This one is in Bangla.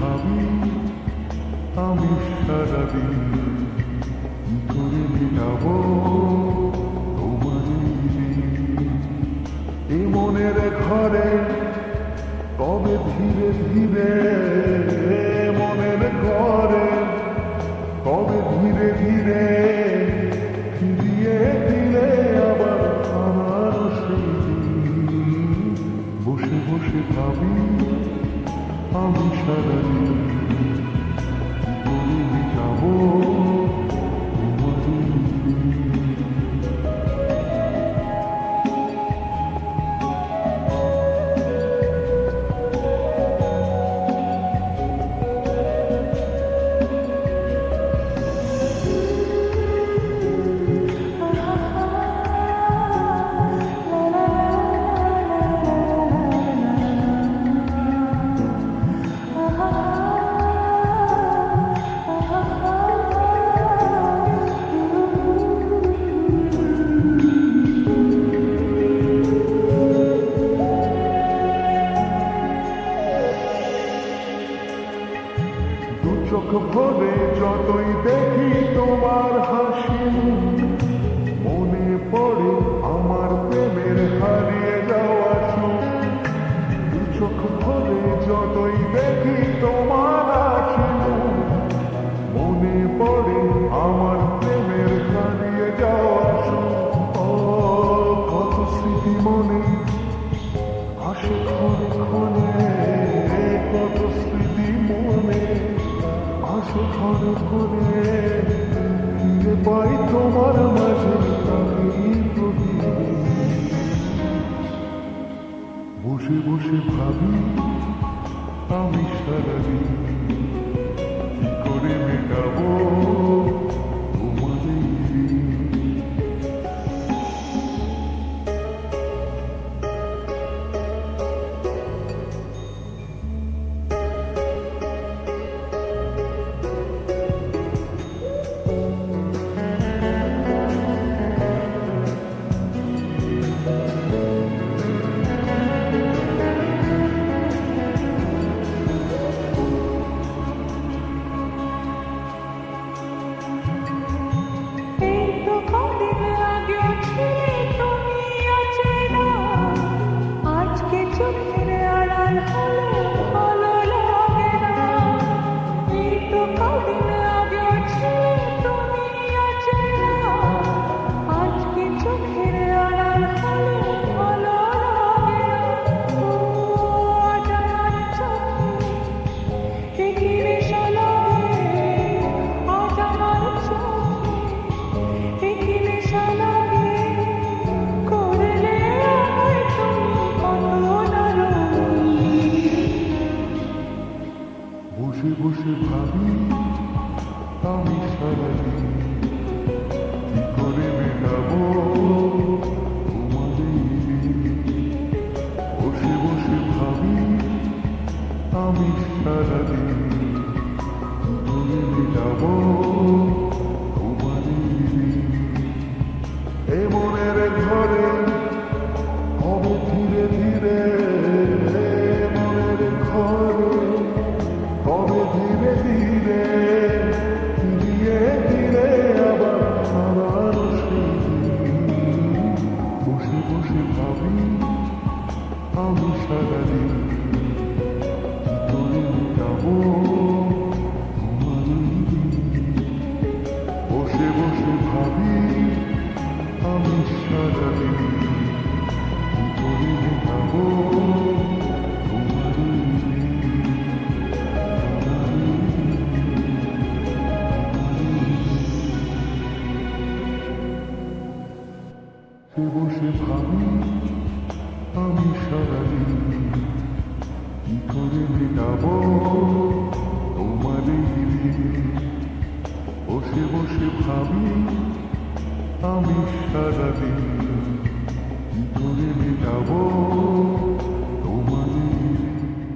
ভাবি আমি সারাদিন কি করে মেটাবো তোমার এই দিন। এ মনের ঘরে কবে ধীরে ধীরে, মনের ঘরে কবে ধীরে ধীরে ফিরিয়ে দিলে আবার আমার সেই দিন। বসে বসে ভাবি আমি সারাদিন কি করে মেটাবো তোমার এই দিন। চোখ ভরে যতই দেখি তোমার হাসি, মনে পড়ে আমার প্রেমের হারিয়ে যাওয়া সুখ। চোখ ভরে যতই দেখি তোমার হাসি, মনে পড়ে আমার প্রেমের হারিয়ে যাওয়া সুখ। ও কত স্মৃতি মনে আসে ক্ষণে ক্ষণে, কত স্মৃতি মনে আসে ক্ষণে ক্ষণে, ফিরে পাই তোমার মাঝে আমি প্রতিদিন। বসে বসে ভাবি আমি সারাদিন কি করে মেটাবো তোমার এই দিন। বসে বসে ভাবি আমি সারাদিন কি করে মেটাবো তোমার এই দিন। বসে বসে ভাবি আমি সারাদিন কি করে মেটাবো তোমার এই দিন। এ মনের ঘরে কবে ধীরে ধীরে, মনের ঘরে কবে ধীরে ধীরে ফিরিয়ে দিলে আবার আমার সেই দিন। বসে বসে ভাবি আমি সারাদিন কি করে মেটাবো তোমার এই দিন। বসে বসে ভাবি আমি সারাদিন কি করে মেটাবো তোমার এই দিন। বসে ভাবি আমি সারাদিন কি করে মেটাবো তোমার এই দিন। বসে বসে ভাবি আমি সারাদিন কি করে মেটাবো